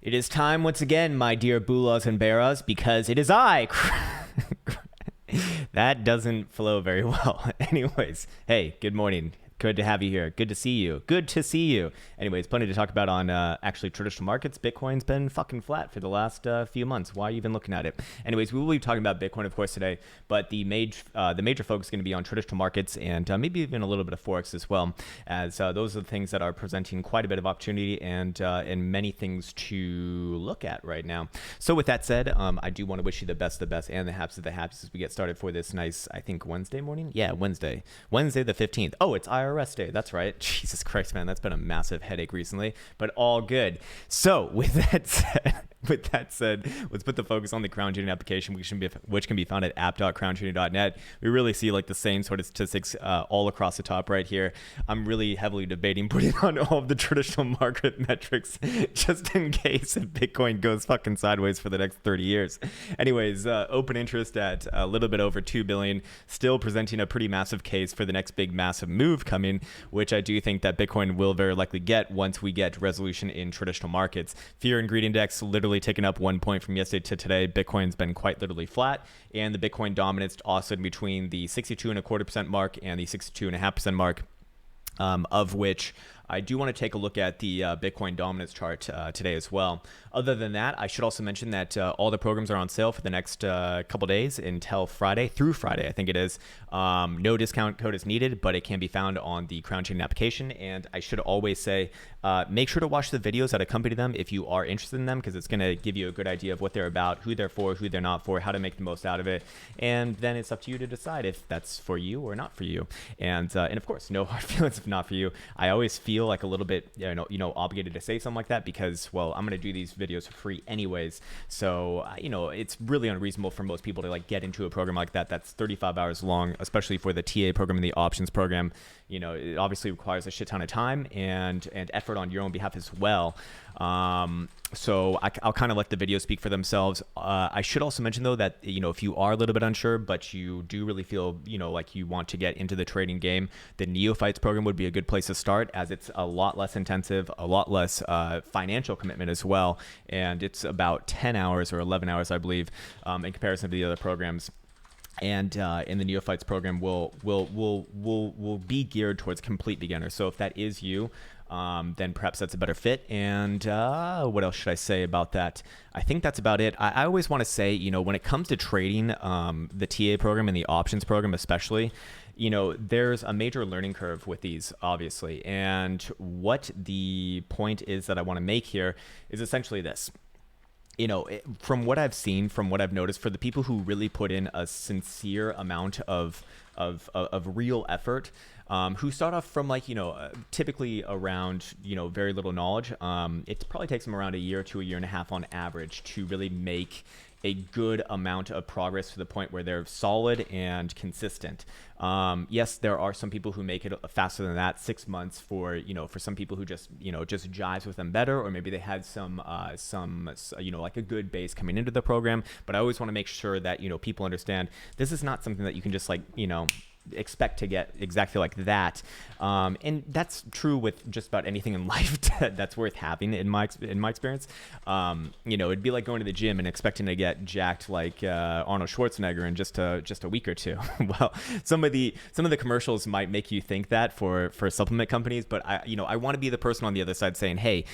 It is time once again, my dear Bulas and Beras, because it is I. That doesn't flow very well. Anyways, hey, good morning. Good to have you here. Good to see you. Good to see you. Anyways, plenty to talk about on actually traditional markets. Bitcoin's been fucking flat for the last few months. Why are you even looking at it? Anyways, we will be talking about Bitcoin, of course, today. But the major focus is going to be on traditional markets and maybe even a little bit of Forex as well, as those are the things that are presenting quite a bit of opportunity and many things to look at right now. So with that said, I do want to wish you the best and the happiest of the happiest as we get started for this nice, I think, Wednesday morning? Yeah, Wednesday the 15th. Oh, it's IRS day. That's right. Jesus Christ, man. That's been a massive headache recently, but all good. So with that said, let's put the focus on the Krown trading application, which can be found at app.crowntrading.net. We really see like the same sort of statistics all across the top right here. I'm really heavily debating putting on all of the traditional market metrics just in case if Bitcoin goes fucking sideways for the next 30 years. Anyways, open interest at a little bit over 2 billion, still presenting a pretty massive case for the next big massive move coming, which I do think that Bitcoin will very likely get once we get resolution in traditional markets. Fear and greed index literally taken up 1 point from yesterday to today. Bitcoin's been quite literally flat, and the Bitcoin dominance oscillated between the 62.25% mark and the 62.5% mark, of which I do want to take a look at the Bitcoin dominance chart today as well. Other than that, I should also mention that all the programs are on sale for the next couple days until Friday, through Friday, I think it is. No discount code is needed, but it can be found on the Krown Trading application. And I should always say, make sure to watch the videos that accompany them if you are interested in them, because it's going to give you a good idea of what they're about, who they're for, who they're not for, how to make the most out of it. And then it's up to you to decide if that's for you or not for you. And of course, no hard feelings if not for you. I always feel like a little bit obligated to say something like that because, well, I'm going to do these videos for free anyways, so it's really unreasonable for most people to like get into a program like that that's 35 hours long, especially for the TA program and the options program. It obviously requires a shit ton of time and effort on your own behalf as well. So I'll kind of let the videos speak for themselves. I should also mention though that if you are a little bit unsure but you do really feel like you want to get into the trading game, the Neophytes program would be a good place to start, as it's a lot less intensive, a lot less financial commitment as well, and it's about 10 hours or 11 hours I believe in comparison to the other programs. And in the Neophytes program will be geared towards complete beginners. So if that is you, then perhaps that's a better fit. And what else should I say about that? I think that's about it. I always want to say, when it comes to trading, the TA program and the options program especially, there's a major learning curve with these, obviously. And what the point is that I want to make here is essentially this. From what I've seen, from what I've noticed, for the people who really put in a sincere amount of real effort, who start off from typically around, very little knowledge, it probably takes them around a year to a year and a half on average to really make a good amount of progress to the point where they're solid and consistent. Yes, there are some people who make it faster than that, 6 months for some people who just jives with them better, or maybe they had some like a good base coming into the program. But I always want to make sure that people understand this is not something that you can just expect to get exactly like that, and that's true with just about anything in life that's worth having in my experience. It'd be like going to the gym and expecting to get jacked like Arnold Schwarzenegger in just a week or two. Well, some of the commercials might make you think that for supplement companies, but I want to be the person on the other side saying, hey,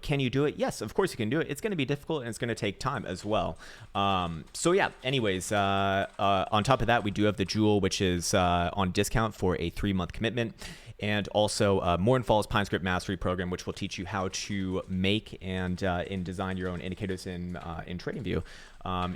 can you do it? Yes, of course you can do it. It's going to be difficult and it's going to take time as well. So yeah, anyways, on top of that, we do have the Jewel, which is on discount for a 3-month commitment, and also More Fall's Pine Script Mastery program, which will teach you how to make and design your own indicators in TradingView,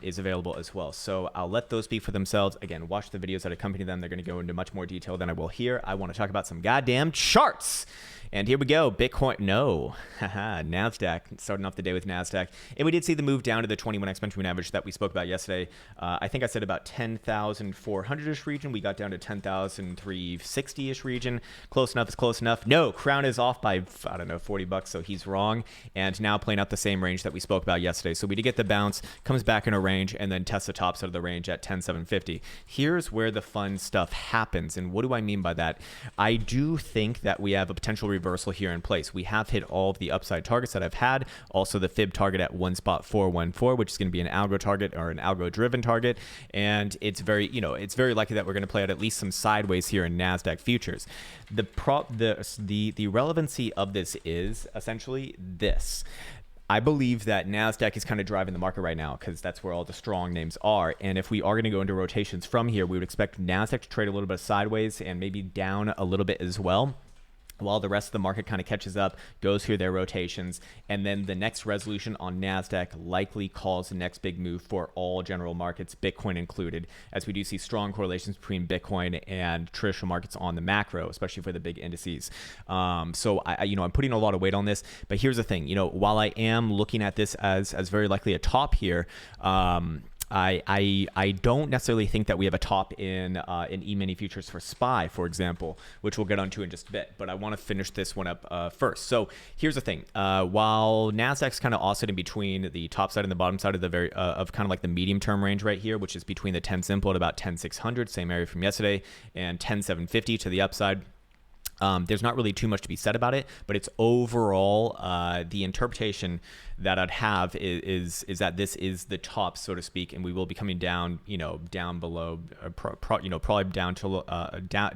is available as well. So I'll let those speak for themselves. Again, watch the videos that accompany them. They're going to go into much more detail than I will here. I want to talk about some goddamn charts. And here we go. Bitcoin, no. Nasdaq, starting off the day with Nasdaq. And we did see the move down to the 21 exponential moving average that we spoke about yesterday. I think I said about 10,400-ish region. We got down to 10,360-ish region. Close enough is close enough. No, Krown is off by, I don't know, $40, so he's wrong. And now playing out the same range that we spoke about yesterday. So we did get the bounce, comes back back in a range, and then test the top side of the range at 10,750. Here's where the fun stuff happens. And what do I mean by that? I do think that we have a potential reversal here in place. We have hit all of the upside targets that I've had. Also the fib target at 1.414, which is going to be an algo target or an algo driven target. And it's very, it's very likely that we're going to play out at least some sideways here in Nasdaq futures. The relevancy of this is essentially this. I believe that Nasdaq is kind of driving the market right now because that's where all the strong names are. And if we are going to go into rotations from here, we would expect Nasdaq to trade a little bit sideways and maybe down a little bit as well, while the rest of the market kind of catches up, goes through their rotations, and then the next resolution on Nasdaq likely calls the next big move for all general markets, Bitcoin included, as we do see strong correlations between Bitcoin and traditional markets on the macro, especially for the big indices. So I'm putting a lot of weight on this, but here's the thing, while I am looking at this as very likely a top here, I don't necessarily think that we have a top in E-mini futures for SPY, for example, which we'll get onto in just a bit. But I want to finish this one up first. So here's the thing: while Nasdaq's kind of oscillating between the top side and the bottom side of the of kind of like the medium term range right here, which is between the 10 simple at about 10,600, same area from yesterday, and 10,750 to the upside. There's not really too much to be said about it, but it's overall the interpretation that I'd have is that this is the top, so to speak, and we will be coming down, down below, probably down to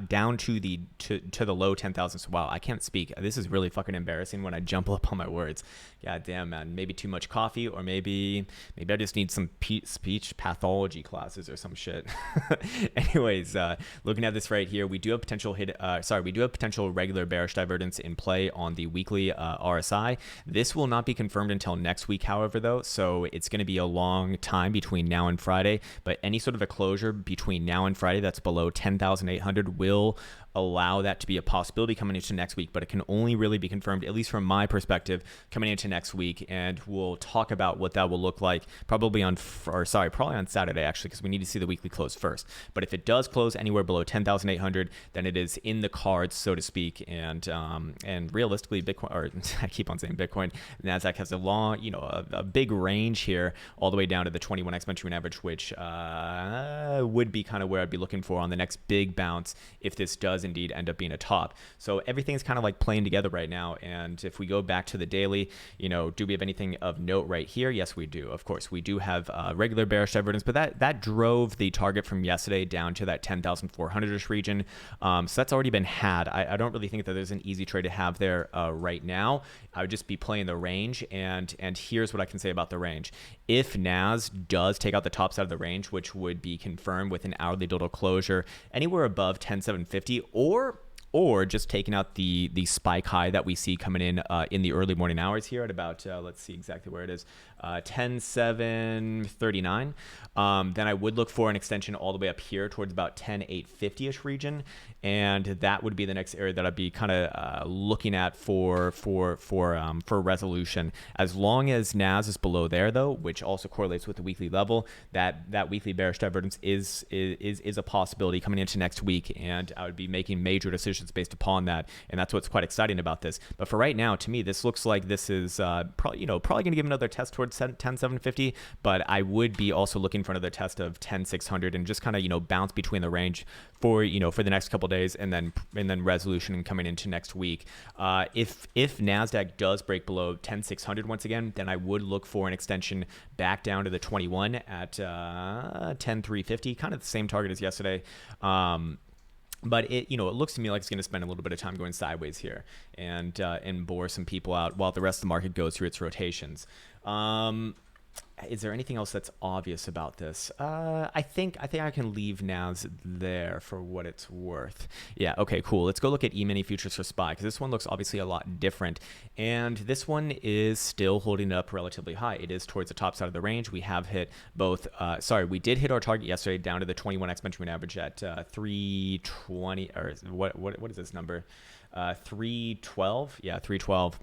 down to the low 10,000. So wow, I can't speak. This is really fucking embarrassing when I jumble up on my words. God damn, man. Maybe too much coffee, or maybe I just need some speech pathology classes or some shit. Anyways, looking at this right here, we do have potential regular bearish divergence in play on the weekly RSI. This will not be confirmed until next week, however, though, so it's going to be a long time between now and Friday, but any sort of a closure between now and Friday that's below 10,800 will allow that to be a possibility coming into next week, but it can only really be confirmed, at least from my perspective, coming into next week. And we'll talk about what that will look like probably on Saturday, actually, because we need to see the weekly close first. But if it does close anywhere below 10,800, then it is in the cards, so to speak. And realistically, Bitcoin, or I keep on saying Bitcoin, Nasdaq has a long, a big range here all the way down to the 21 exponential moving average, which would be kind of where I'd be looking for on the next big bounce if this does indeed end up being a top. So everything's kind of like playing together right now. And if we go back to the daily, do we have anything of note right here? Yes, we do. Of course, we do have regular bearish divergence, but that drove the target from yesterday down to that 10,400-ish region. So that's already been had. I don't really think that there's an easy trade to have there right now. I would just be playing the range. And here's what I can say about the range. If NAS does take out the top side of the range, which would be confirmed with an hourly total closure anywhere above 10,750, or just taking out the spike high that we see coming in the early morning hours here at about, let's see exactly where it is, 10,739, then I would look for an extension all the way up here towards about 10,850-ish region, and that would be the next area that I'd be kind of looking at for resolution. As long as NAS is below there, though, which also correlates with the weekly level, that weekly bearish divergence is a possibility coming into next week, and I would be making major decisions based upon that, and that's what's quite exciting about this. But for right now, to me, this looks like this is probably going to give another test towards 10,750, but I would be also looking for another test of 10,600 and just kind of bounce between the range for the next couple days, and then resolution coming into next week. If Nasdaq does break below 10,600 once again, then I would look for an extension back down to the 21 at 10,350, kind of the same target as yesterday. But it looks to me like it's going to spend a little bit of time going sideways here and bore some people out while the rest of the market goes through its rotations. Is there anything else that's obvious about this? I think I can leave NAS there for what it's worth. Yeah, okay, cool. Let's go look at E-mini futures for SPY, because this one looks obviously a lot different. And this one is still holding up relatively high. It is towards the top side of the range. We have hit both, we did hit our target yesterday down to the 21 exponential moving average at 320, or what is this number? 312? Yeah, 312.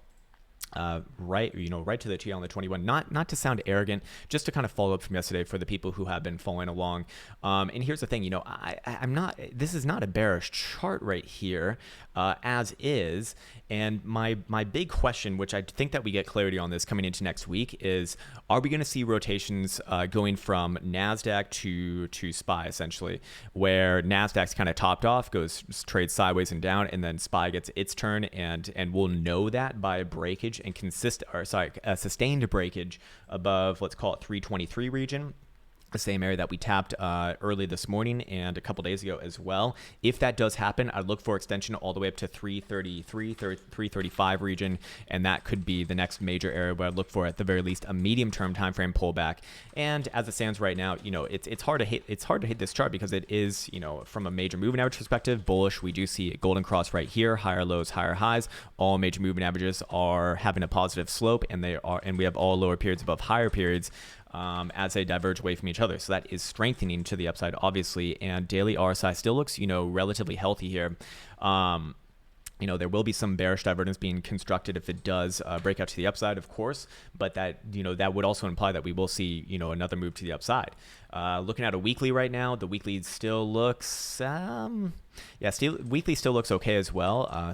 right, right to the T on the 21. Not to sound arrogant, just to kind of follow up from yesterday for the people who have been following along. And here's the thing, I'm not. This is not a bearish chart right here, as is. And my big question, which I think that we get clarity on this coming into next week, is: are we going to see rotations going from Nasdaq to SPY, essentially, where Nasdaq's kind of topped off, trades sideways and down, and then SPY gets its turn, and we'll know that by a breakage and a sustained breakage above, let's call it 323 region, the same area that we tapped early this morning and a couple days ago as well. If that does happen, I'd look for extension all the way up to 333, 335 region, and that could be the next major area where I'd look for, at the very least, a medium-term time frame pullback. And as it stands right now, it's hard to hit. It's hard to hit this chart because it is, from a major moving average perspective, bullish. We do see a golden cross right here, higher lows, higher highs. All major moving averages are having a positive slope, and we have all lower periods above higher periods, as they diverge away from each other. So that is strengthening to the upside, obviously. And daily RSI still looks, relatively healthy here. There will be some bearish divergence being constructed if it does break out to the upside, of course, but that would also imply that we will see, another move to the upside. Looking at a weekly right now, the weekly still looks, weekly still looks okay as well.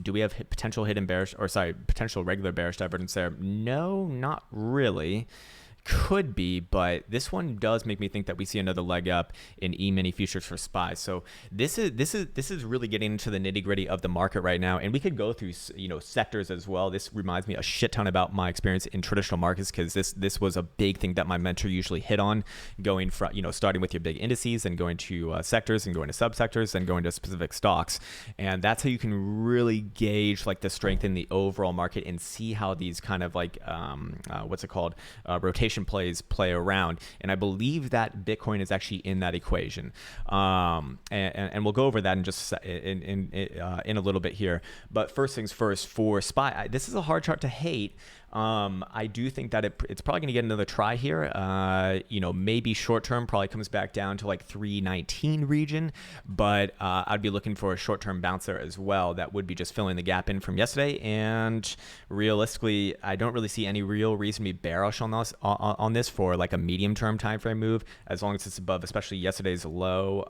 Do we have potential regular bearish divergence there? No, not really. Could be, but this one does make me think that we see another leg up in E-mini futures for SPY. So this is really getting into the nitty gritty of the market right now, and we could go through sectors as well. This reminds me a shit ton about my experience in traditional markets, because this was a big thing that my mentor usually hit on, going from starting with your big indices and going to sectors and going to subsectors and going to specific stocks, and that's how you can really gauge the strength in the overall market and see how these kind of rotation plays play around. And I believe that Bitcoin is actually in that equation, and we'll go over that in just in a little bit here. But first things first, for SPY, this is a hard chart to hate. I do think that it's probably going to get another try here. Maybe short term probably comes back down to 319 region, but I'd be looking for a short term bounce there as well. That would be just filling the gap in from yesterday. And realistically, I don't really see any real reason to be bearish on this for a medium term time frame move, as long as it's above, especially yesterday's low,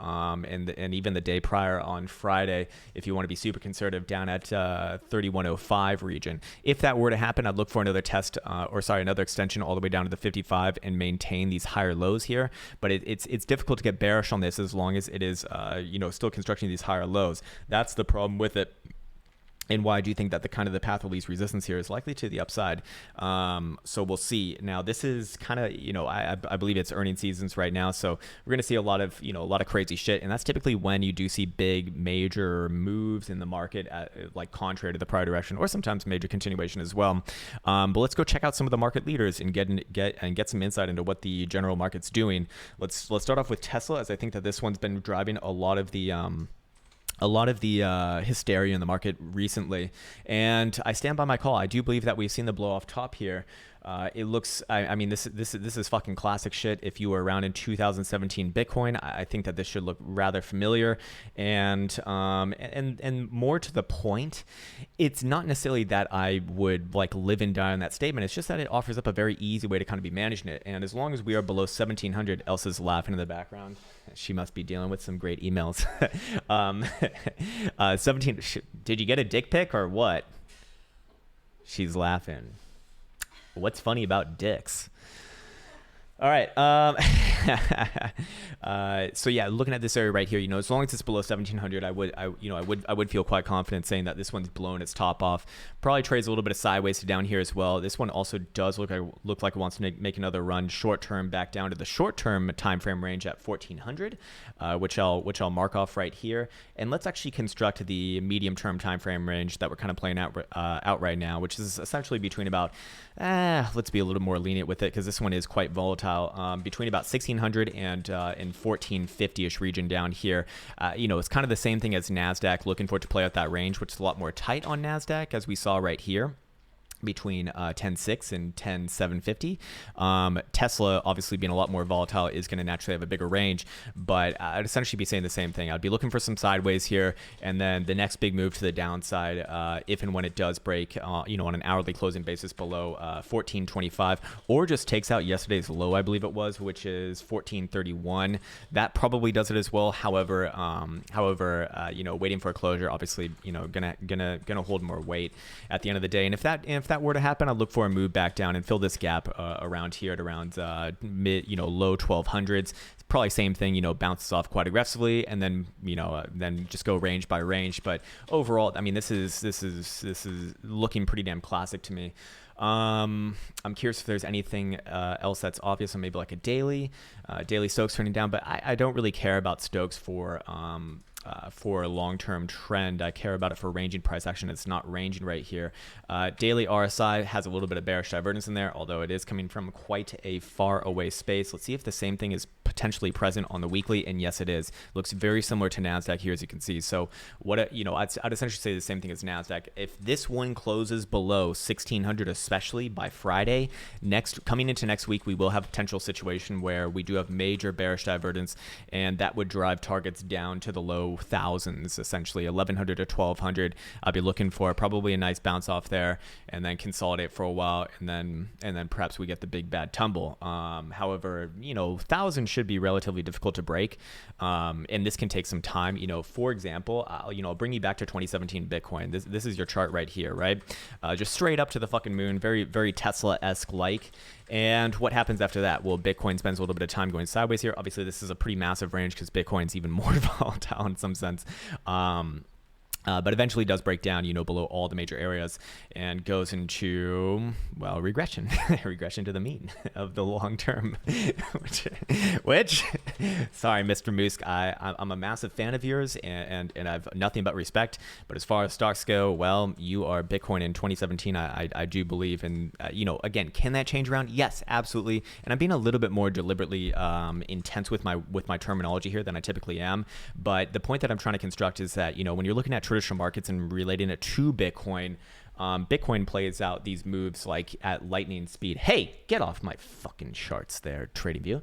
and even the day prior on Friday, if you want to be super conservative, down at 3105 region. If that were to happen, I'd look for another extension all the way down to the 55 and maintain these higher lows here. But it's difficult to get bearish on this as long as it is still constructing these higher lows. That's the problem with it. And why I do think that the path of least resistance here is likely to the upside. So we'll see. Now this is kind of, I believe it's earnings seasons right now, so we're gonna see a lot of crazy shit, and that's typically when you do see big major moves in the market, contrary to the prior direction, or sometimes major continuation as well. But let's go check out some of the market leaders and get some insight into what the general market's doing. Let's start off with Tesla, as I think that this one's been driving a lot of the hysteria in the market recently, and I stand by my call. I do believe that we've seen the blow off top here. It looks, this is fucking classic shit. If you were around in 2017 Bitcoin, I think that this should look rather familiar, and more to the point, it's not necessarily that I would live and die on that statement. It's just that it offers up a very easy way to kind of be managing it. And as long as we are below 1700, Elsa's laughing in the background. She must be dealing with some great emails. 17. Did you get a dick pic or what? She's laughing. What's funny about dicks? All right. So yeah, looking at this area right here, as long as it's below 1700, I would feel quite confident saying that this one's blown its top off. Probably trades a little bit of sideways to down here as well. This one also does look like it wants to make another run short term back down to the short term time frame range at 1400, which I'll mark off right here. And let's actually construct the medium term time frame range that we're kind of playing out right now, which is essentially between about let's be a little more lenient with it, because this one is quite volatile. Between about 1600 and 1450-ish region down here. It's kind of the same thing as Nasdaq, looking for it to play out that range, which is a lot more tight on Nasdaq, as we saw right here. between 10.6 and 10.750. Tesla, obviously being a lot more volatile, is going to naturally have a bigger range, but I'd essentially be saying the same thing. I'd be looking for some sideways here, and then the next big move to the downside, if and when it does break, on an hourly closing basis below 14.25, or just takes out yesterday's low, I believe it was, which is 14.31. That probably does it as well. However, waiting for a closure, obviously, gonna hold more weight at the end of the day. And if that were to happen, I'd look for a move back down and fill this gap around here at around low 1200s. It's probably same thing, bounces off quite aggressively, and then then just go range by range. But overall, I mean, this is looking pretty damn classic to me. I'm curious if there's anything else that's obvious on maybe like a daily Stokes turning down, but I don't really care about Stokes for a long-term trend. I care about it for ranging price action. It's not ranging right here. Daily RSI has a little bit of bearish divergence in there, although it is coming from quite a far away space. Let's see if the same thing is potentially present on the weekly, and yes, it is. Looks very similar to Nasdaq here, as you can see. So I'd essentially say the same thing as Nasdaq. If this one closes below 1600, especially by Friday, coming into next week, we will have a potential situation where we do have major bearish divergence, and that would drive targets down to the low thousands, essentially 1100 to 1200. I'll be looking for probably a nice bounce off there, and then consolidate for a while, and then perhaps we get the big bad tumble. However, 1000 should be relatively difficult to break, and this can take some time. For example, I'll bring you back to 2017 Bitcoin. This is your chart right here, right? Just straight up to the fucking moon, very very Tesla-esque like. And what happens after that? Well, Bitcoin spends a little bit of time going sideways here. Obviously, this is a pretty massive range because Bitcoin's even more volatile in some sense. But eventually does break down, below all the major areas and goes into, regression, regression to the mean of the long term, which sorry, Mr. Musk, I'm a massive fan of yours, and I've nothing but respect. But as far as stocks go, you are Bitcoin in 2017. I do believe, and again, can that change around? Yes, absolutely. And I'm being a little bit more deliberately intense with my terminology here than I typically am. But the point that I'm trying to construct is that when you're looking at traditional markets and relating it to Bitcoin, Bitcoin plays out these moves like at lightning speed. Hey, get off my fucking charts there, TradingView.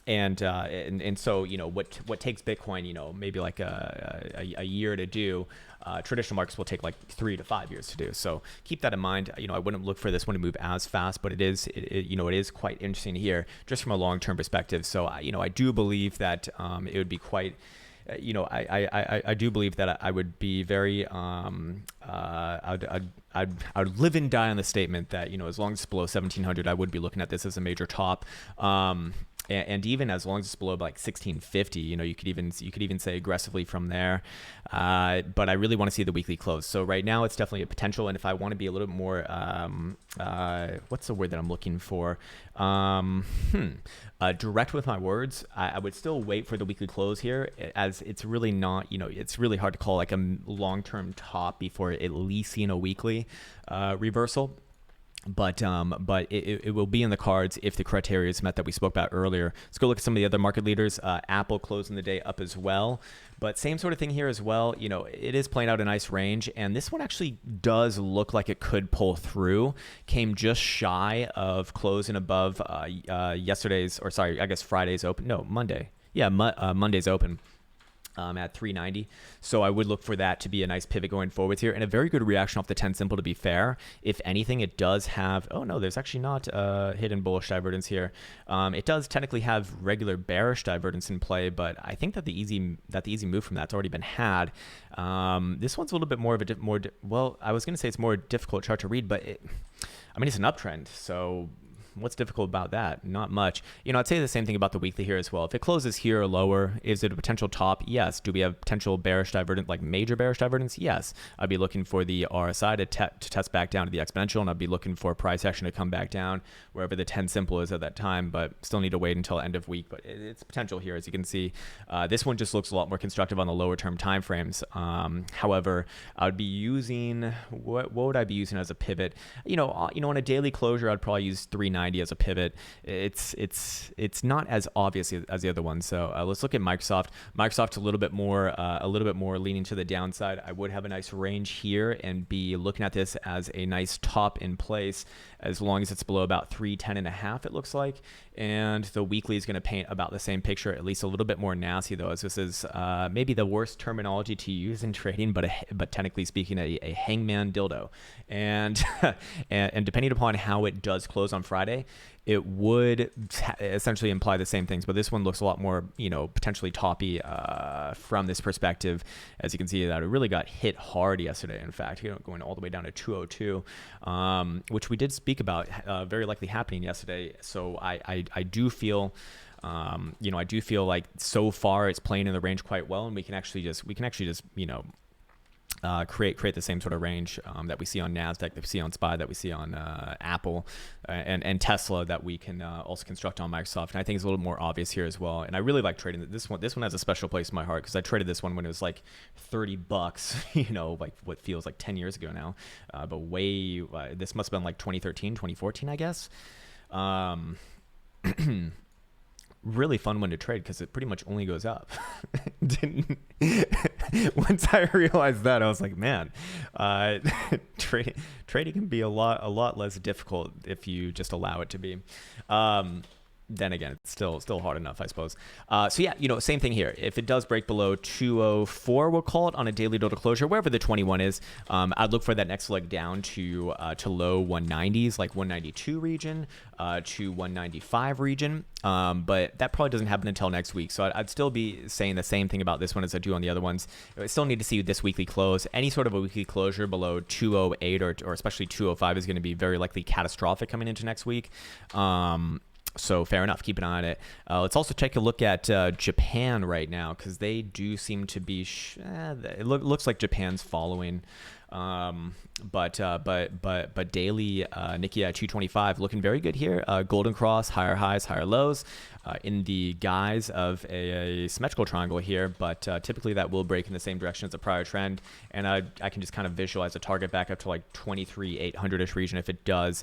And so what takes Bitcoin maybe like a year to do, traditional markets will take like 3 to 5 years to do. So keep that in mind. I wouldn't look for this one to move as fast, but it is quite interesting here just from a long-term perspective. So I do believe that it would be quite. I do believe that I would be very I'd live and die on the statement that as long as it's below 1700, I would be looking at this as a major top. And even as long as it's below like 1650, you could even say aggressively from there. But I really want to see the weekly close. So right now it's definitely a potential. And if I want to be a little bit more, what's the word that I'm looking for? Direct with my words, I would still wait for the weekly close here, as it's really not, it's really hard to call like a long-term top before at least seeing a weekly reversal. But it will be in the cards if the criteria is met that we spoke about earlier. Let's go look at some of the other market leaders. Apple closing the day up as well. But same sort of thing here as well. It is playing out a nice range. And this one actually does look like it could pull through. Came just shy of closing above Friday's open. No, Monday. Yeah, Monday's open. At 390. So I would look for that to be a nice pivot going forwards here, and a very good reaction off the 10 simple, to be fair. If anything, it does have, there's actually not hidden bullish divergence here. It does technically have regular bearish divergence in play, but I think that the easy move from that's already been had. This one's a little bit more of I was going to say it's more difficult chart to read, but it's an uptrend. So what's difficult about that? Not much. I'd say the same thing about the weekly here as well. If it closes here or lower, is it a potential top? Yes. Do we have potential bearish divergence, like major bearish divergence? Yes. I'd be looking for the RSI to test back down to the exponential, and I'd be looking for price action to come back down wherever the 10 simple is at that time, but still need to wait until end of week. But it's potential here, as you can see. This one just looks a lot more constructive on the lower term time frames. However, I would be using, what would I be using as a pivot? On a daily closure, I'd probably use 390. 190 as a pivot. It's not as obvious as the other one. So let's look at Microsoft. Microsoft's a little bit more leaning to the downside. I would have a nice range here and be looking at this as a nice top in place as long as it's below about 310.5, it looks like. And the weekly is going to paint about the same picture, at least a little bit more nasty though, as this is maybe the worst terminology to use in trading, but technically speaking, a hangman dildo. And and depending upon how it does close on Friday, it would essentially imply the same things, but this one looks a lot more, potentially toppy from this perspective. As you can see, that it really got hit hard yesterday. In fact, going all the way down to 202, which we did speak about, very likely happening yesterday. So I do feel. I do feel like so far it's playing in the range quite well, and we can actually just create the same sort of range that we see on Nasdaq, that we see on SPY, that we see on Apple and Tesla, that we can also construct on Microsoft. And I think it's a little more obvious here as well. And I really like trading this one. This one has a special place in my heart because I traded this one when it was like $30, like what feels like 10 years ago now. But this must have been like 2013, 2014, I guess. Really fun one to trade because it pretty much only goes up. Once I realized that, I was like, man, trading can be a lot less difficult if you just allow it to be. Then again, it's still hard enough, I suppose. So yeah, same thing here. If it does break below 204, we'll call it, on a daily total closure, wherever the 21 is, I'd look for that next leg down to low 190s, like 192 region, to 195 region. But that probably doesn't happen until next week. So I'd still be saying the same thing about this one as I do on the other ones. I still need to see this weekly close. Any sort of a weekly closure below 208 or especially 205 is going to be very likely catastrophic coming into next week. So fair enough. Keep an eye on it. Let's also take a look at Japan right now, because they do seem to be. It looks like Japan's following. But daily Nikkei at 225 looking very good here. Golden cross, higher highs, higher lows, in the guise of a symmetrical triangle here. But typically that will break in the same direction as a prior trend, and I can just kind of visualize a target back up to like 23,800-ish region if it does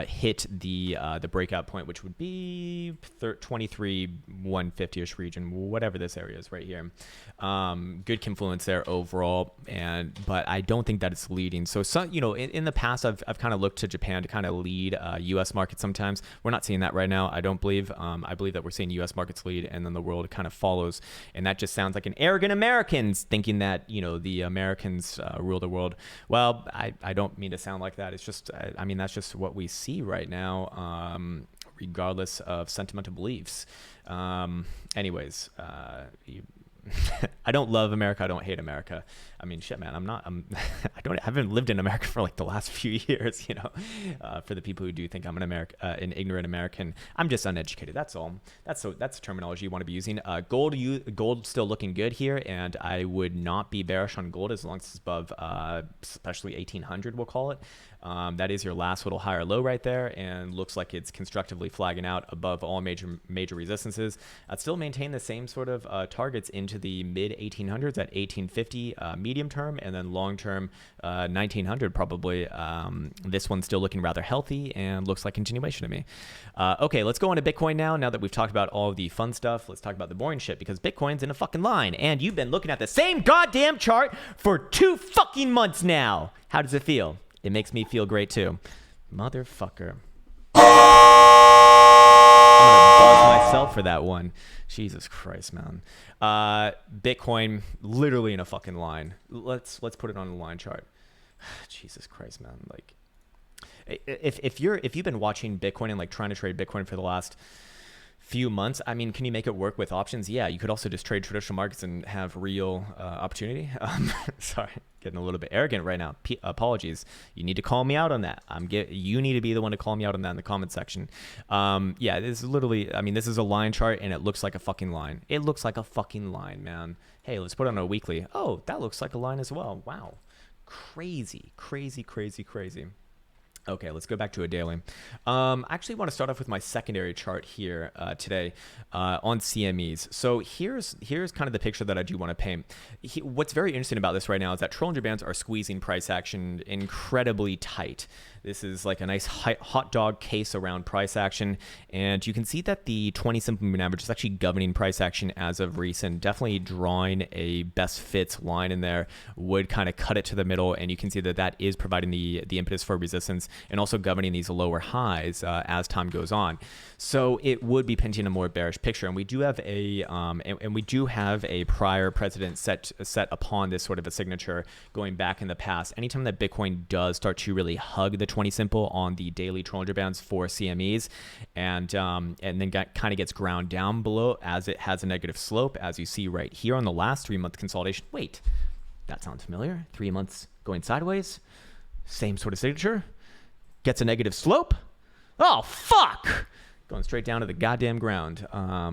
hit the breakout point, which would be 23,150-ish region, whatever this area is right here. Good confluence there overall, but I don't think that it's leading. So in the past, I've kind of looked to Japan to kind of lead U.S. markets sometimes. We're not seeing that right now, I don't believe. I believe that we're seeing U.S. markets lead, and then the world kind of follows. And that just sounds like an arrogant Americans thinking that, the Americans rule the world. Well, I don't mean to sound like that. It's just, that's just what we see right now, regardless of sentimental beliefs. Anyways, I don't love America. I don't hate America. I mean, shit, man. I haven't lived in America for like the last few years. For the people who do think I'm an ignorant American, I'm just uneducated. That's all. That's the terminology you want to be using. Gold still looking good here, and I would not be bearish on gold as long as it's above, especially 1800. We'll call it. That is your last little higher low right there, and looks like it's constructively flagging out above all major resistances. I'd still maintain the same sort of targets into the mid 1800s at 1850 medium term, and then long term 1900 probably. This one's still looking rather healthy and looks like continuation to me. Okay, let's go on to Bitcoin now. Now that we've talked about all of the fun stuff, let's talk about the boring shit, because Bitcoin's in a fucking line, and you've been looking at the same goddamn chart for 2 fucking months now. How does it feel? It makes me feel great too. Motherfucker. I'm gonna buzz myself for that one. Jesus Christ, man. Bitcoin literally in a fucking line. Let's put it on a line chart. Jesus Christ, man. Like, if you've been watching Bitcoin and like trying to trade Bitcoin for the last few months, can you make it work with options? Yeah, you could also just trade traditional markets and have real opportunity. Sorry, getting a little bit arrogant right now. Apologies. You need to call me out on that. You need to be the one to call me out on that in the comment section. Yeah, this is literally, this is a line chart, and it looks like a fucking line. It looks like a fucking line, man. Hey, let's put it on a weekly. Oh, that looks like a line as well. Wow. Crazy, crazy, crazy, crazy. Okay, let's go back to a daily. I actually want to start off with my secondary chart here today on CMEs. So here's kind of the picture that I do want to paint. What's very interesting about this right now is that Trollinger bands are squeezing price action incredibly tight. This is like a nice hot dog case around price action. And you can see that the 20 simple moving average is actually governing price action as of recent, definitely drawing a best fits line in there, would kind of cut it to the middle. And you can see that that is providing the impetus for resistance and also governing these lower highs as time goes on. So it would be painting a more bearish picture. And we do have a prior precedent set upon this sort of a signature going back in the past. Anytime that Bitcoin does start to really hug the 20 simple on the daily Bollinger Bands for CMEs, and then kind of gets ground down below as it has a negative slope, as you see right here on the last 3-month consolidation. Wait, that sounds familiar. 3 months going sideways, same sort of signature, gets a negative slope. Oh, fuck! Going straight down to the goddamn ground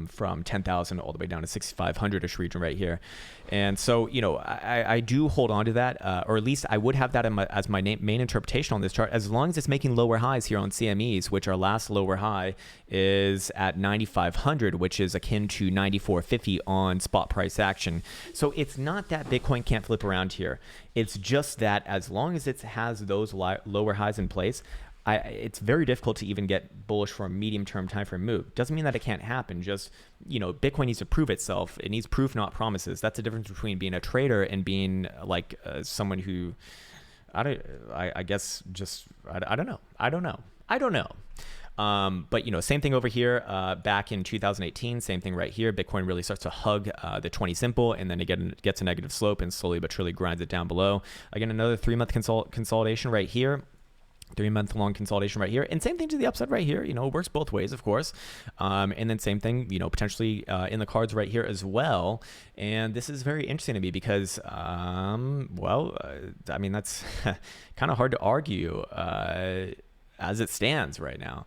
from 10,000 all the way down to 6,500-ish region right here. And so, you know, I do hold on to that, or at least I would have that as my main interpretation on this chart, as long as it's making lower highs here on CMEs, which our last lower high is at 9,500, which is akin to 9,450 on spot price action. So it's not that Bitcoin can't flip around here. It's just that as long as it has those lower highs in place, it's very difficult to even get bullish for a medium-term time frame move. Doesn't mean that it can't happen. Just, you know, Bitcoin needs to prove itself. It needs proof, not promises. That's the difference between being a trader and being like someone who, I don't know. But, you know, same thing over here back in 2018, same thing right here. Bitcoin really starts to hug the 20 simple, and then it gets a negative slope and slowly but surely grinds it down below. Again, another 3-month consolidation right here. 3-month long consolidation right here, and same thing to the upside right here. You know, it works both ways, of course. And then same thing, you know, potentially in the cards right here as well. And this is very interesting to me because, I mean, that's kind of hard to argue as it stands right now.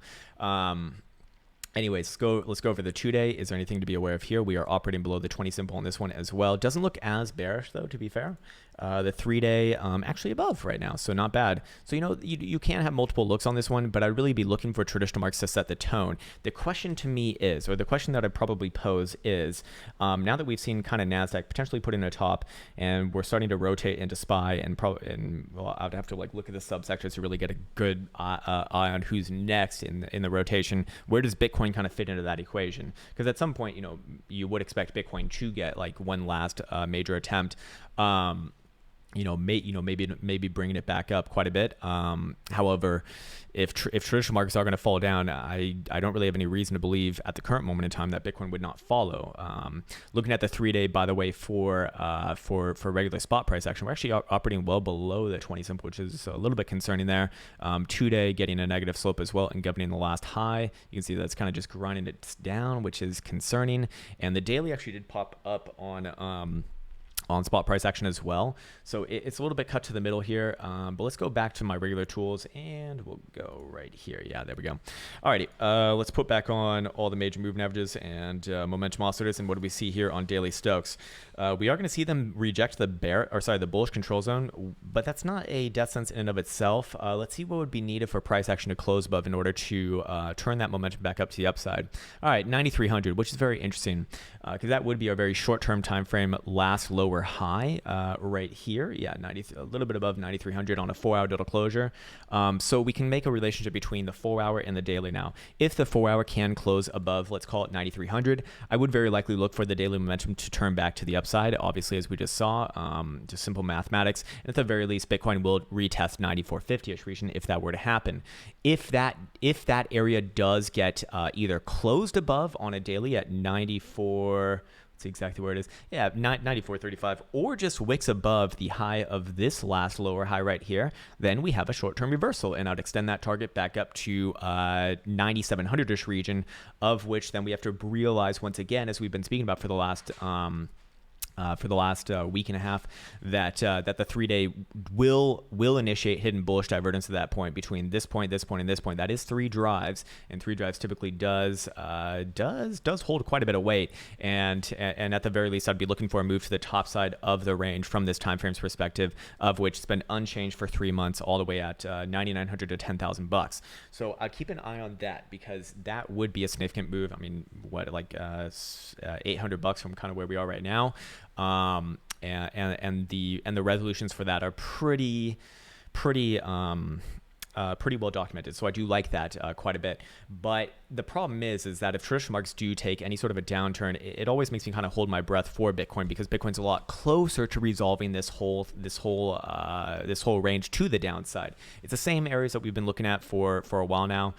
Anyways, let's go over the 2-day. Is there anything to be aware of here? We are operating below the 20 simple on this one as well. Doesn't look as bearish though, to be fair. The 3-day actually above right now, so not bad. So, you know, you can have multiple looks on this one, but I'd really be looking for traditional marks to set the tone. The question to me is, or the question that I'd probably pose is, now that we've seen kind of Nasdaq potentially put in a top, and we're starting to rotate into SPY, well, I'd have to like look at the subsectors to really get a good eye on who's next in the rotation. Where does Bitcoin kind of fit into that equation? Because at some point, you know, you would expect Bitcoin to get like one last major attempt. Maybe bringing it back up quite a bit. However, if traditional markets are going to fall down, I don't really have any reason to believe at the current moment in time that Bitcoin would not follow. Looking at the 3-day, by the way, for regular spot price action, we're actually operating well below the 20 simple, which is a little bit concerning there. 2-day getting a negative slope as well and governing the last high. You can see that's kind of just grinding it down, which is concerning. And the daily actually did pop up on spot price action as well. So it's a little bit cut to the middle here, but let's go back to my regular tools and we'll go right here. Yeah, there we go. Alrighty, let's put back on all the major moving averages and momentum oscillators. And what do we see here on daily Stokes? We are going to see them reject the bullish control zone, but that's not a death sentence in and of itself. Let's see what would be needed for price action to close above in order to turn that momentum back up to the upside. All right, 9,300, which is very interesting because that would be a very short-term time frame last lower high right here. Yeah, a little bit above 9,300 on a 4-hour total closure. So we can make a relationship between the 4-hour and the daily now. If the 4-hour can close above, let's call it 9,300, I would very likely look for the daily momentum to turn back to the upside, obviously, as we just saw, just simple mathematics. And at the very least, Bitcoin will retest 9,450-ish region if that were to happen. If that area does get either closed above on a daily at 94, see exactly where it is. Yeah, 94.35, or just wicks above the high of this last lower high right here, then we have a short-term reversal, and I'd extend that target back up to 9,700-ish region, of which then we have to realize once again, as we've been speaking about for the last week and a half, that the 3-day will initiate hidden bullish divergence at that point between this point, this point, and this point. That is 3 drives, and 3 drives typically does hold quite a bit of weight. And at the very least, I'd be looking for a move to the top side of the range from this time frame's perspective, of which it's been unchanged for 3 months, all the way at 9,900 to 10,000 bucks. So I'd keep an eye on that, because that would be a significant move. I mean, what, like $800 from kind of where we are right now. And the resolutions for that are pretty pretty well documented. So I do like that quite a bit. But the problem is that if traditional markets do take any sort of a downturn, it always makes me kind of hold my breath for Bitcoin, because Bitcoin's a lot closer to resolving this whole range to the downside. It's the same areas that we've been looking at for a while now.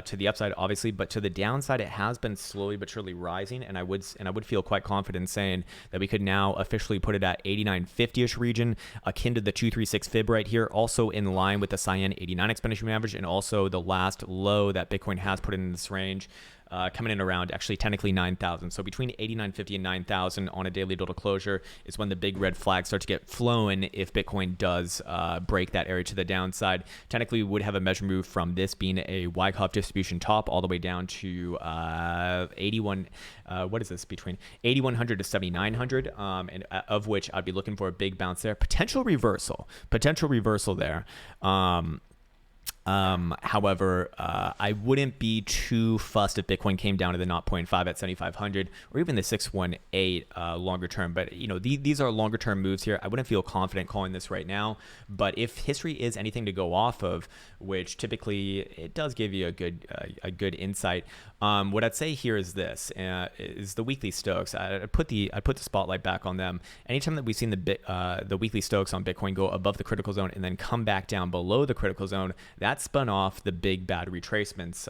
To the upside, obviously, but to the downside, it has been slowly but surely rising, and I would feel quite confident in saying that we could now officially put it at 89.50ish region, akin to the 236 fib right here, also in line with the Cyan 89 exponential moving average, and also the last low that Bitcoin has put in this range. Coming in around actually technically 9,000. So between 89.50 and 9,000 on a daily total closure is when the big red flags start to get flown if Bitcoin does break that area to the downside. Technically, we would have a measure move from this being a Wyckoff distribution top all the way down to 81. What is this? Between 8,100 to 7,900, and of which I'd be looking for a big bounce there. Potential reversal there. However, I wouldn't be too fussed if Bitcoin came down to the 0.5 at 7,500 or even the 618 longer term. But these are longer term moves here. I wouldn't feel confident calling this right now. But if history is anything to go off of, which typically it does give you a good insight. What I'd say here is this: is the weekly Stokes. I put the spotlight back on them. Anytime that we've seen the weekly Stokes on Bitcoin go above the critical zone and then come back down below the critical zone, that spun off the big bad retracements,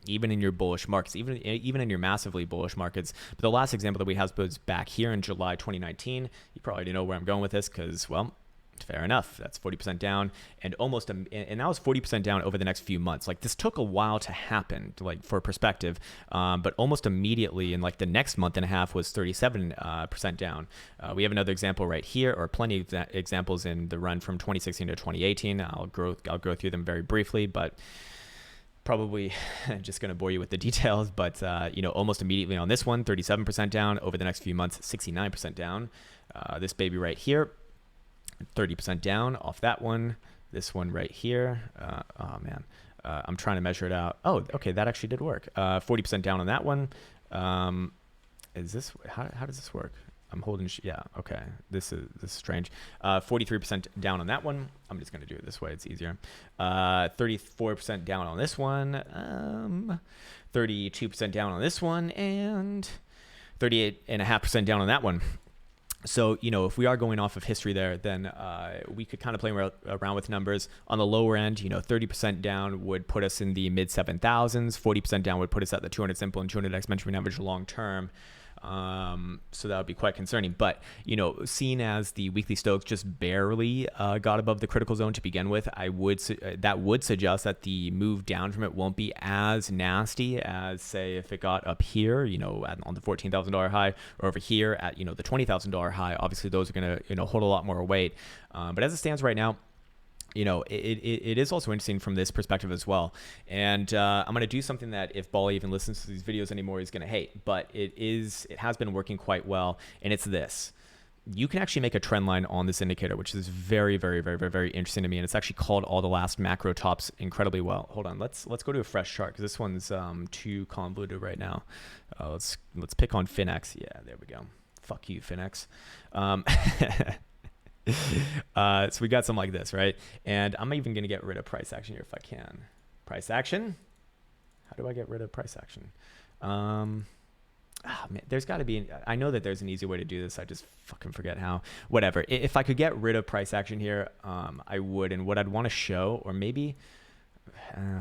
even in your bullish markets, even in your massively bullish markets. But the last example that we have was back here in July 2019. You probably know where I'm going with this because, well, fair enough. That's 40% down, and and that was 40% down over the next few months. Like, this took a while to happen, like, for perspective, but almost immediately in like the next month and a half was 37% down. We have another example right here, or plenty of examples in the run from 2016 to 2018. I'll go through them very briefly, but probably just going to bore you with the details. But almost immediately on this one, 37% down. Over the next few months, 69% down. This baby right here, 30% down off that one. This one right here, oh man, I'm trying to measure it out. Oh, okay, that actually did work. 40% down on that one. Is this, how does this work? I'm holding, yeah, okay, this is strange. 43% down on that one. I'm just gonna do it this way, it's easier. 34% down on this one. 32% down on this one, and 38.5% down on that one. So, if we are going off of history there, then we could kind of play around with numbers. On the lower end, 30% down would put us in the mid 7,000s. 40% down would put us at the 200 simple and 200 exponential average long term. So that would be quite concerning. But, seeing as the weekly Stokes just barely got above the critical zone to begin with, that would suggest that the move down from it won't be as nasty as, say, if it got up here, on the $14,000 high, or over here at, the $20,000 high. Obviously, those are going to, hold a lot more weight. But as it stands right now, it is also interesting from this perspective as well. And I'm going to do something that if Bali even listens to these videos anymore, he's going to hate. But it has been working quite well. And it's this. You can actually make a trend line on this indicator, which is very, very, very, very, very interesting to me. And it's actually called all the last macro tops incredibly well. Hold on. Let's go to a fresh chart because this one's too convoluted right now. Let's pick on Finex. Yeah, there we go. Fuck you, Finex. So we got something like this, right? And I'm even going to get rid of price action here if I can. Price action. How do I get rid of price action? Man, there's got to be, I know that there's an easy way to do this. I just fucking forget how. Whatever. If I could get rid of price action here, I would. And what I'd want to show, or maybe,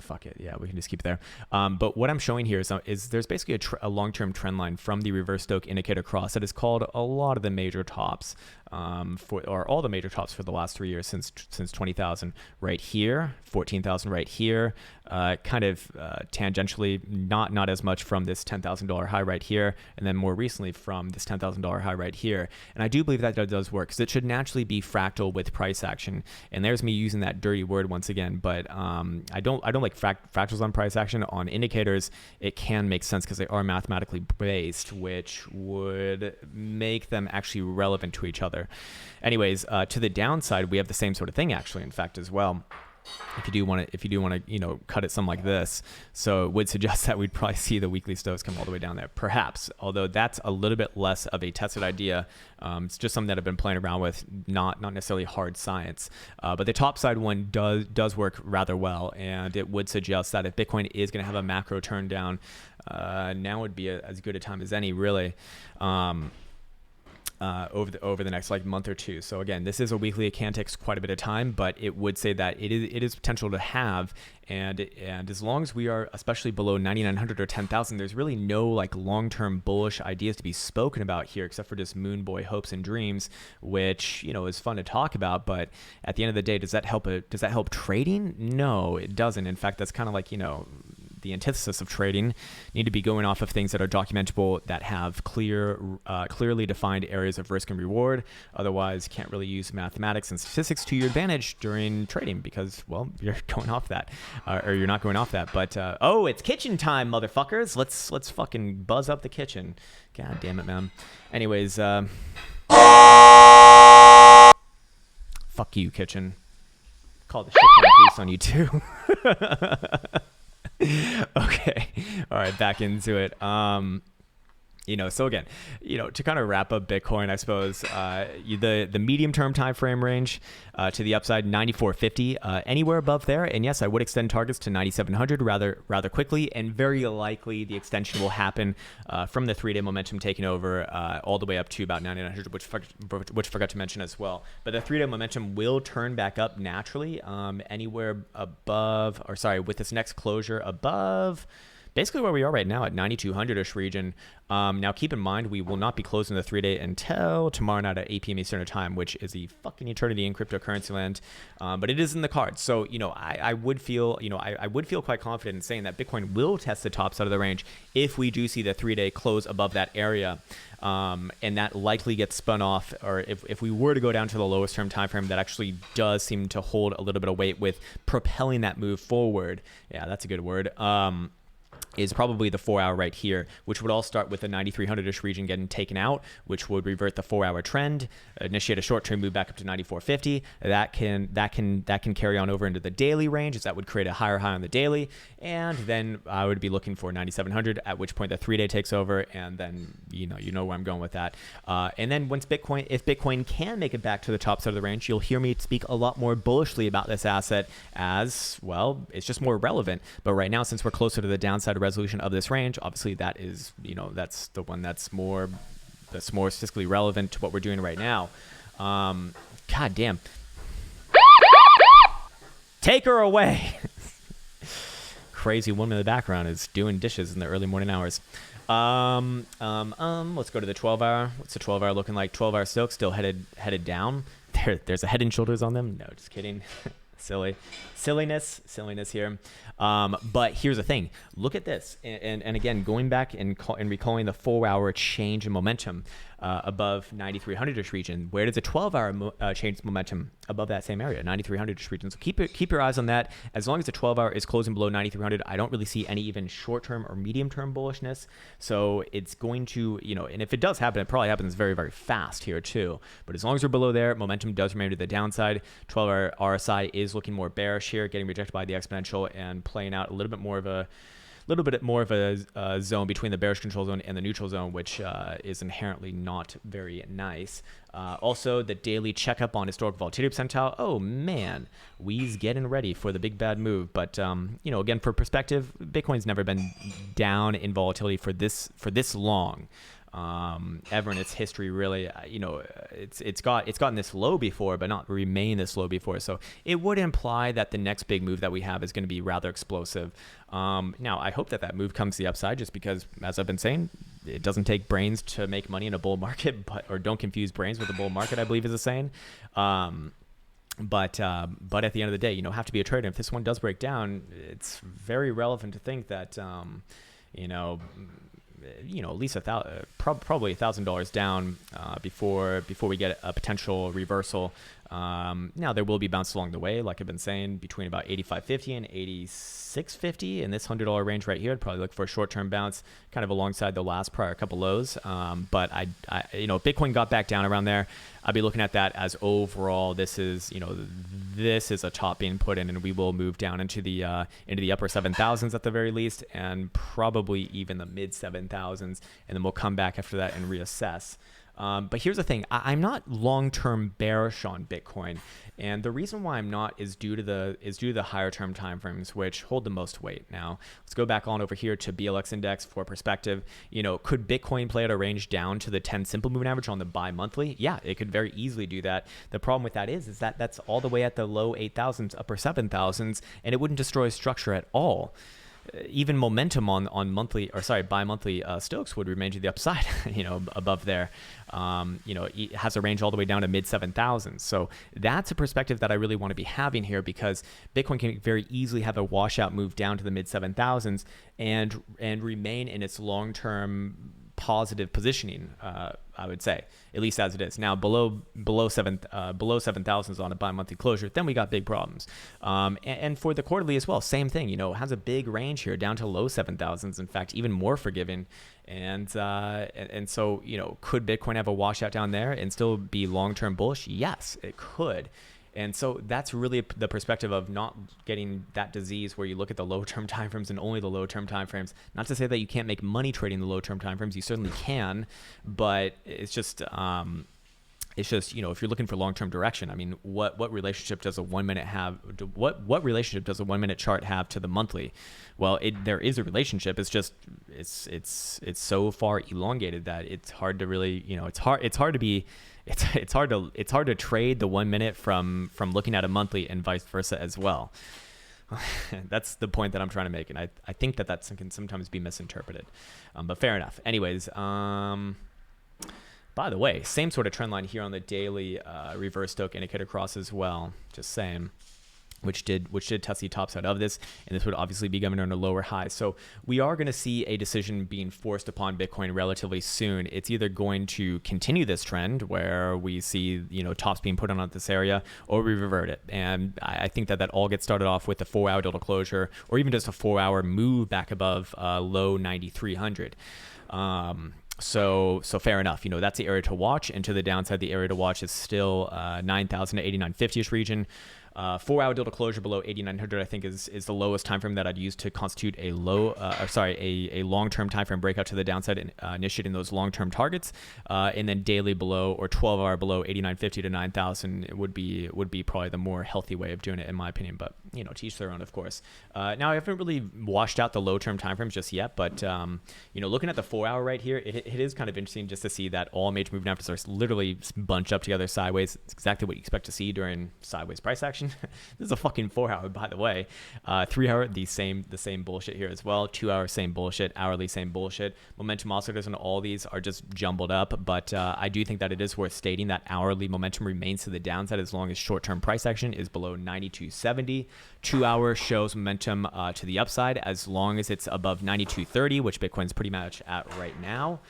fuck it. Yeah, we can just keep it there. But what I'm showing here is there's basically a long-term trend line from the reverse Stochastic indicator cross that has called a lot of the major tops, or all the major tops for the last 3 years since 20,000 right here, 14,000 right here, kind of tangentially, not as much from this $10,000 high right here, and then more recently from this $10,000 high right here. And I do believe that does work because it should naturally be fractal with price action. And there's me using that dirty word once again, but I don't like fractals on price action. On indicators, it can make sense because they are mathematically based, which would make them actually relevant to each other. Anyways, to the downside, we have the same sort of thing actually, in fact, as well. if you do want to, cut it some like this. So it would suggest that we'd probably see the weekly stows come all the way down there, perhaps. Although that's a little bit less of a tested idea. It's just something that I've been playing around with, not necessarily hard science. But the top side one does work rather well, and it would suggest that if Bitcoin is going to have a macro turn down, now would be as good a time as any, really. Over the next month or two. So again, this is a weekly. It can take quite a bit of time, but it would say that it is potential to have. And as long as we are especially below 9,900 or 10,000, there's really no long-term bullish ideas to be spoken about here, except for just moon boy hopes and dreams, which is fun to talk about. But at the end of the day, does that help trading? No, it doesn't. In fact, that's kind of the antithesis of trading. Need to be going off of things that are documentable, that have clearly defined areas of risk and reward. Otherwise, can't really use mathematics and statistics to your advantage during trading because, well, you're going off that, or you're not going off that. But oh, it's kitchen time, motherfuckers! Let's fucking buzz up the kitchen. God damn it, man. Anyways, fuck you, kitchen. Call the shit police on you too. Okay. All right. Back into it. So again, to kind of wrap up Bitcoin, I suppose, the medium term time frame range to the upside, 9,450, anywhere above there. And yes, I would extend targets to 9,700 rather quickly, and very likely the extension will happen from the 3-day momentum taking over all the way up to about 9,900, which forgot to mention as well. But the 3-day momentum will turn back up naturally anywhere above, with this next closure above basically where we are right now at 9,200-ish region. Now, keep in mind, we will not be closing the 3-day until tomorrow night at 8 p.m. Eastern Time, which is a fucking eternity in cryptocurrency land. But it is in the cards. So, I would feel, I would feel quite confident in saying that Bitcoin will test the top side of the range if we do see the 3-day close above that area. And that likely gets spun off, or if we were to go down to the lowest term time frame, that actually does seem to hold a little bit of weight with propelling that move forward. Yeah, that's a good word. Is probably the 4-hour right here, which would all start with the 9,300-ish region getting taken out, which would revert the 4-hour trend, initiate a short-term move back up to 9,450. That can carry on over into the daily range, as that would create a higher high on the daily, and then I would be looking for 9,700, at which point the 3-day takes over, and then you know where I'm going with that. And then if Bitcoin can make it back to the top side of the range, you'll hear me speak a lot more bullishly about this asset, as well, it's just more relevant. But right now, since we're closer to the downside resolution of this range, obviously that is, that's the one that's more statistically relevant to what we're doing right now. God damn. Take her away. Crazy woman in the background is doing dishes in the early morning hours. Let's go to the 12-hour. What's the 12-hour looking like? 12-hour still headed down. There's a head and shoulders on them. No, just kidding. Silliness here. But here's the thing. Look at this. And again, going back and recalling the 4-hour change in momentum above 9,300-ish region. Where does a 12-hour change momentum above that same area, 9,300-ish region? So keep your eyes on that. As long as the 12-hour is closing below 9,300, I don't really see any even short-term or medium-term bullishness. So it's going to, and if it does happen, it probably happens very, very fast here too. But as long as we're below there, momentum does remain to the downside. 12-hour RSI is looking more bearish here, getting rejected by the exponential and playing out a little bit more of a zone between the bearish control zone and the neutral zone, which is inherently not very nice. Also, the daily checkup on historical volatility percentile. Oh man, we's getting ready for the big bad move. But again, for perspective, Bitcoin's never been down in volatility for this long. Ever in its history, really. It's gotten this low before, but not remain this low before. So it would imply that the next big move that we have is going to be rather explosive. Now, I hope that move comes to the upside, just because, as I've been saying, it doesn't take brains to make money in a bull market, or don't confuse brains with a bull market, I believe is a saying. But at the end of the day, have to be a trader. If this one does break down, it's very relevant to think that, at least probably $1,000 down before we get a potential reversal. Now there will be bounces along the way, like I've been saying, between about 85.50 and 86.50 in this $100 range right here. I'd probably look for a short-term bounce, kind of alongside the last prior couple lows. But I Bitcoin got back down around there. I'd be looking at that as overall, this is a top being put in, and we will move down into the upper 7,000s at the very least, and probably even the mid 7,000s, and then we'll come back after that and reassess. But here's the thing, I'm not long-term bearish on Bitcoin, and the reason why I'm not is due to the higher term timeframes, which hold the most weight. Now let's go back on over here to BLX index for perspective. Could Bitcoin play at a range down to the 10 simple moving average on the bi-monthly? Yeah, it could very easily do that. The problem with that is that that's all the way at the low 8,000s, upper 7,000s, and it wouldn't destroy structure at all. Even momentum on bi-monthly Stokes would remain to the upside, above there. It has a range all the way down to mid 7,000s. So that's a perspective that I really want to be having here, because Bitcoin can very easily have a washout move down to the mid 7,000s and remain in its long-term positive positioning, I would say, at least as it is now. Below 7,000s on a bi-monthly closure, then we got big problems. And for the quarterly as well, same thing. It has a big range here down to low 7,000s. In fact, even more forgiving. And so could Bitcoin have a washout down there and still be long-term bullish? Yes, it could. And so that's really the perspective of not getting that disease where you look at the low-term timeframes and only the low-term timeframes. Not to say that you can't make money trading the low-term timeframes, you certainly can, but it's just if you're looking for long-term direction, I mean, what relationship does a 1 minute have? What relationship does a 1 minute chart have to the monthly? Well, there is a relationship. It's just it's so far elongated that it's hard to really it's hard to trade the 1 minute from looking at a monthly and vice versa as well. That's the point that I'm trying to make, and I think that can sometimes be misinterpreted, but fair enough. Anyways, by the way, same sort of trend line here on the daily reverse Stochastic indicator cross as well. Just saying. Which did test the top side of this, and this would obviously be governed on a lower high. So we are going to see a decision being forced upon Bitcoin relatively soon. It's either going to continue this trend where we see tops being put on at this area, or we revert it. And I think that all gets started off with the 4-hour delta closure, or even just a 4-hour move back above low 9,300. So fair enough. That's the area to watch, and to the downside, the area to watch is still 9,000 to 8,950-ish region. 4-hour delta closure below 8,900, I think, is the lowest time frame that I'd use to constitute a long-term time frame breakout to the downside, initiating those long-term targets. And then daily below, or 12-hour below 8,950 to 9,000 would be probably the more healthy way of doing it, in my opinion. But to each their own, of course. Now I haven't really washed out the low-term time frames just yet, but looking at the 4-hour right here, it is kind of interesting just to see that all major moving averages are literally bunched up together sideways. It's exactly what you expect to see during sideways price action. This is a fucking 4-hour, by the way. 3-hour, the same bullshit here as well. 2-hour, same bullshit. Hourly, same bullshit. Momentum oscillators and all these are just jumbled up, but I do think that it is worth stating that hourly momentum remains to the downside as long as short-term price action is below 92.70. 2-hour shows momentum to the upside as long as it's above 92.30, which Bitcoin's pretty much at right now.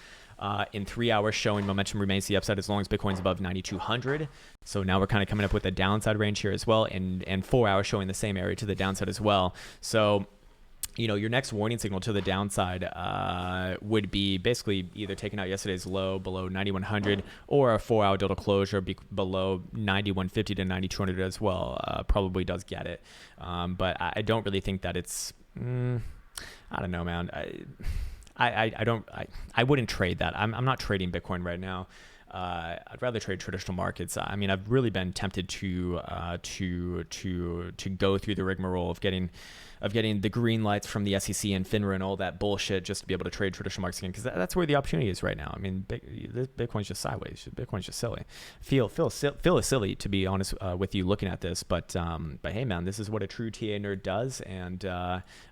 In 3 hours, showing momentum remains the upside as long as Bitcoin's above 9,200. So now we're kind of coming up with a downside range here as well, and 4 hours showing the same area to the downside as well. So your next warning signal to the downside would be basically either taking out yesterday's low below 9,100, or a 4-hour delta closure below 9,150 to 9,200 as well. Probably does get it, but I don't really think that it's. I don't know, man. I wouldn't trade that. I'm not trading Bitcoin right now. I'd rather trade traditional markets. I mean, I've really been tempted to go through the rigmarole of getting the green lights from the SEC and FINRA and all that bullshit just to be able to trade traditional markets again, because that's where the opportunity is right now. I mean, Bitcoin's just sideways. Bitcoin's just silly. Feel silly, to be honest with you looking at this, but hey, man, this is what a true TA nerd does, and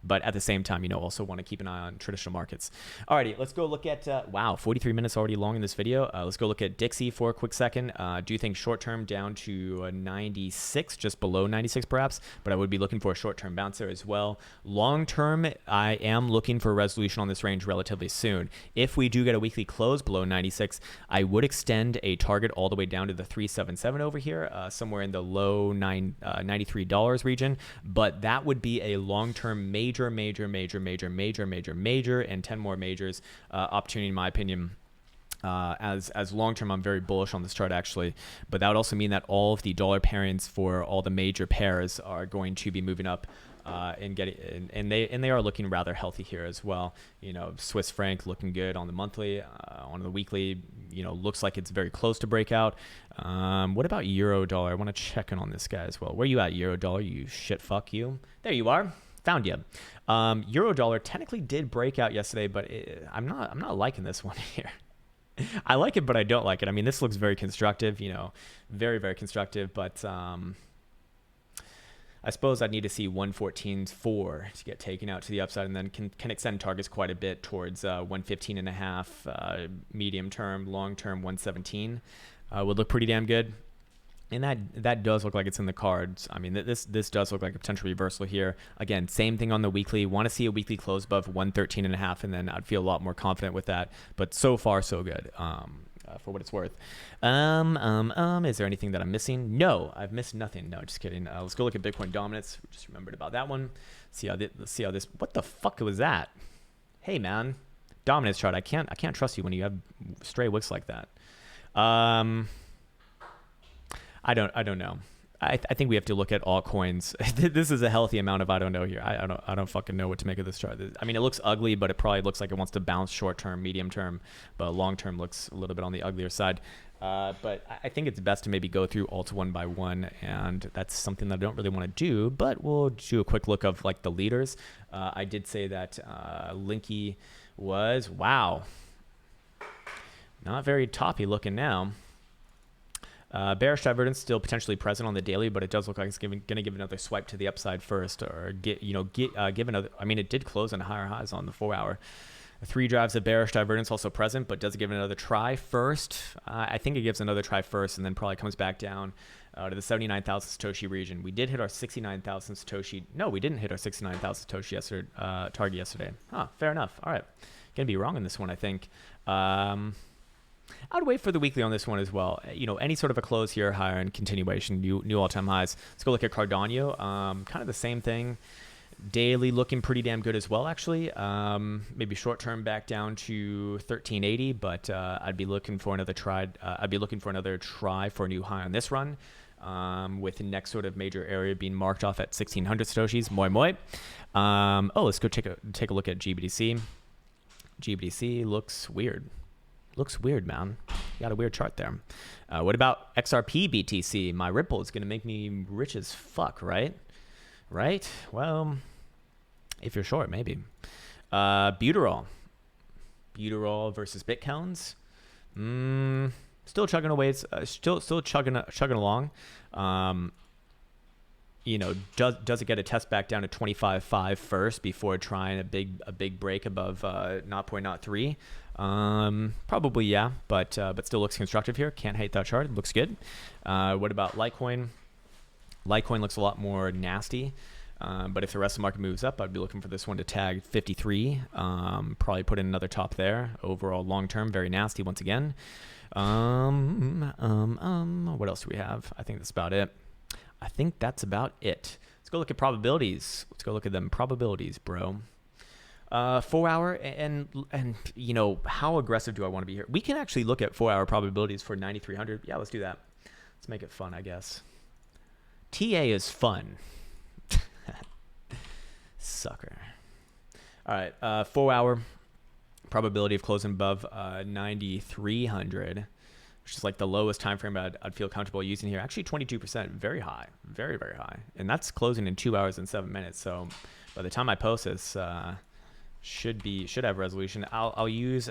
but at the same time, also want to keep an eye on traditional markets. Alrighty, let's go look at wow, 43 minutes already long in this video. Let's go look at at Dixie for a quick second. Do you think short-term down to 96, just below 96 perhaps, but I would be looking for a short-term bounce there as well. Long-term, I am looking for a resolution on this range relatively soon. If we do get a weekly close below 96, I would extend a target all the way down to the 377 over here, somewhere in the low $93 region, but that would be a long-term major, and 10 more majors opportunity in my opinion. As long-term, I'm very bullish on this chart actually, but that would also mean that all of the dollar pairings for all the major pairs are going to be moving up and they are looking rather healthy here as well. You know, Swiss franc looking good on the monthly, on the weekly, you know, looks like it's very close to breakout. What about euro dollar? I want to check in on this guy as well. Where you at, euro dollar? You shit fuck you. There you are. Found you. Euro dollar technically did break out yesterday, but I'm not liking this one here. I like it, but I don't like it. I mean, this looks very constructive, you know, very constructive, but I suppose I'd need to see 114.4 to get taken out to the upside, and then can extend targets quite a bit towards 115.5, medium term, long term 117 would look pretty damn good. And that does look like it's in the cards. I mean, this does look like a potential reversal here. Again, same thing on the weekly. Want to see a weekly close above 113.5, and then I'd feel a lot more confident with that. But so far, so good. For what it's worth. Is there anything that I'm missing? No, I've missed nothing. No, just kidding. Let's go look at Bitcoin dominance. Just remembered about that one. Let's see how this. What the fuck was that? Hey man, dominance chart. I can't trust you when you have stray wicks like that. I don't know. I think we have to look at altcoins. This is a healthy amount of I don't know here. I don't fucking know what to make of this chart. I mean, it looks ugly, but it probably looks like it wants to bounce short term, medium term, but long term looks a little bit on the uglier side. But I think it's best to maybe go through alts one by one, and that's something that I don't really want to do. But we'll do a quick look of like the leaders. I did say that Linky was not very toppy looking now. Bearish divergence still potentially present on the daily, but it does look like it's going to give another swipe to the upside first, or give another. I mean, it did close on higher highs on the 4 hour. 3 drives of bearish divergence also present, but does it give it another try first? I think it gives another try first, and then probably comes back down to the 79,000 Satoshi region. We did hit our 69,000 Satoshi. No, we didn't hit our 69,000 Satoshi target yesterday. Fair enough. All right, gonna be wrong on this one, I think. I'd wait for the weekly on this one as well. You know, any sort of a close here higher and continuation, new all-time highs. Let's go look at Cardano. Kind of the same thing. Daily looking pretty damn good as well, actually. Maybe short-term back down to 1380, but I'd be looking for another try. For a new high on this run. With the next sort of major area being marked off at 1600 Satoshis. Moi moi. Let's go take a look at GBTC. GBTC looks weird. Looks weird, man. You got a weird chart there. What about XRP BTC? My Ripple is going to make me rich as fuck, right? Right? Well, if you're short, maybe. Butyrol. Butyrol versus Bitcoins. Still chugging away. Still chugging along. You know, does it get a test back down to 25.5 first before trying a big break above 0.03? Probably yeah, but still looks constructive here. Can't hate that chart. It looks good. What about Litecoin? Litecoin looks a lot more nasty. But if the rest of the market moves up, I'd be looking for this one to tag 53. Probably put in another top there. Overall, long term, very nasty once again. What else do we have? I think that's about it. Let's go look at probabilities. Let's go look at them probabilities, bro. 4 hour and you know, how aggressive do I want to be here? We can actually look at 4 hour probabilities for 9,300. Yeah, let's do that. Let's make it fun, I guess. TA is fun. Sucker. All right, 4 hour probability of closing above 9,300. Which is like the lowest time frame I'd feel comfortable using here. Actually, 22%, very high, very, very high. And that's closing in 2 hours and 7 minutes. So by the time I post this, should have resolution. I'll use,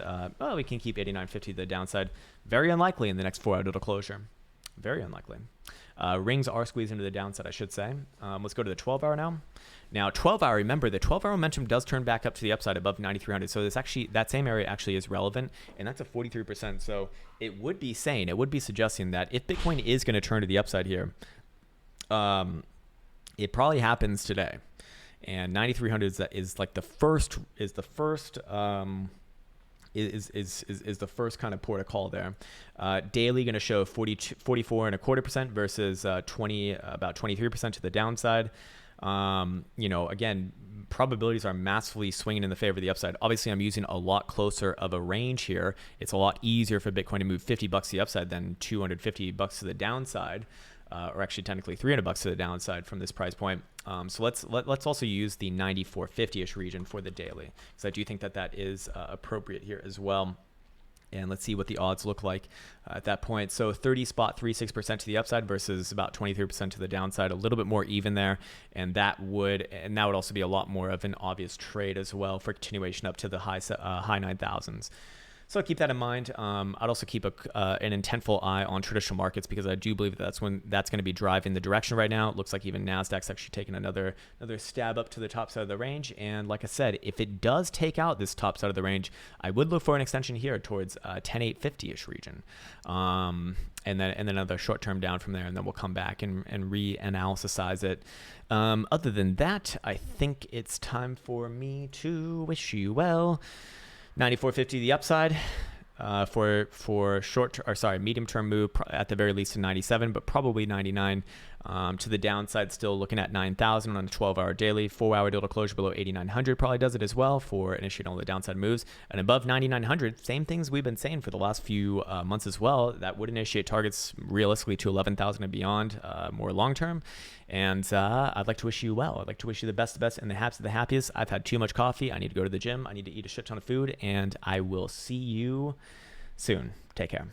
we can keep 89.50 to the downside. Very unlikely in the next 4 hour total closure. Very unlikely. Rings are squeezed into the downside, I should say. Let's go to the 12-hour now. Now, 12-hour, remember, the 12-hour momentum does turn back up to the upside above 9,300. So that same area actually is relevant, and that's a 43%. So it would be suggesting that if Bitcoin is going to turn to the upside here, it probably happens today. And 9,300 is like the first kind of port of call there. Daily going to show 44.25% versus about 23% to the downside. Again, probabilities are massively swinging in the favor of the upside. Obviously, I'm using a lot closer of a range here. It's a lot easier for Bitcoin to move $50 to the upside than $250 to the downside, or actually technically $300 to the downside from this price point. So let's also use the 94.50-ish region for the daily, because I do think that is appropriate here as well. And let's see what the odds look like at that point. So 30.36% to the upside versus about 23% to the downside, a little bit more even there. And that would also be a lot more of an obvious trade as well for continuation up to the high 9,000s. So keep that in mind. I'd also keep an intentful eye on traditional markets, because I do believe that's going to be driving the direction right now. It looks like even Nasdaq's actually taking another stab up to the top side of the range. And like I said, if it does take out this top side of the range, I would look for an extension here towards 10,850-ish region. And then another short term down from there, and then we'll come back and reanalysize it. Other than that, I think it's time for me to wish you well. 94.50 the upside for medium term move at the very least to 97, but probably 99. To the downside, still looking at 9,000 on a 12-hour daily. 4-hour daily closure below 8,900 probably does it as well for initiating all the downside moves. And above 9,900, same things we've been saying for the last few months as well. That would initiate targets realistically to 11,000 and beyond, more long term. And I'd like to wish you well. I'd like to wish you the best and the happiest. I've had too much coffee. I need to go to the gym. I need to eat a shit ton of food, and I will see you soon. Take care.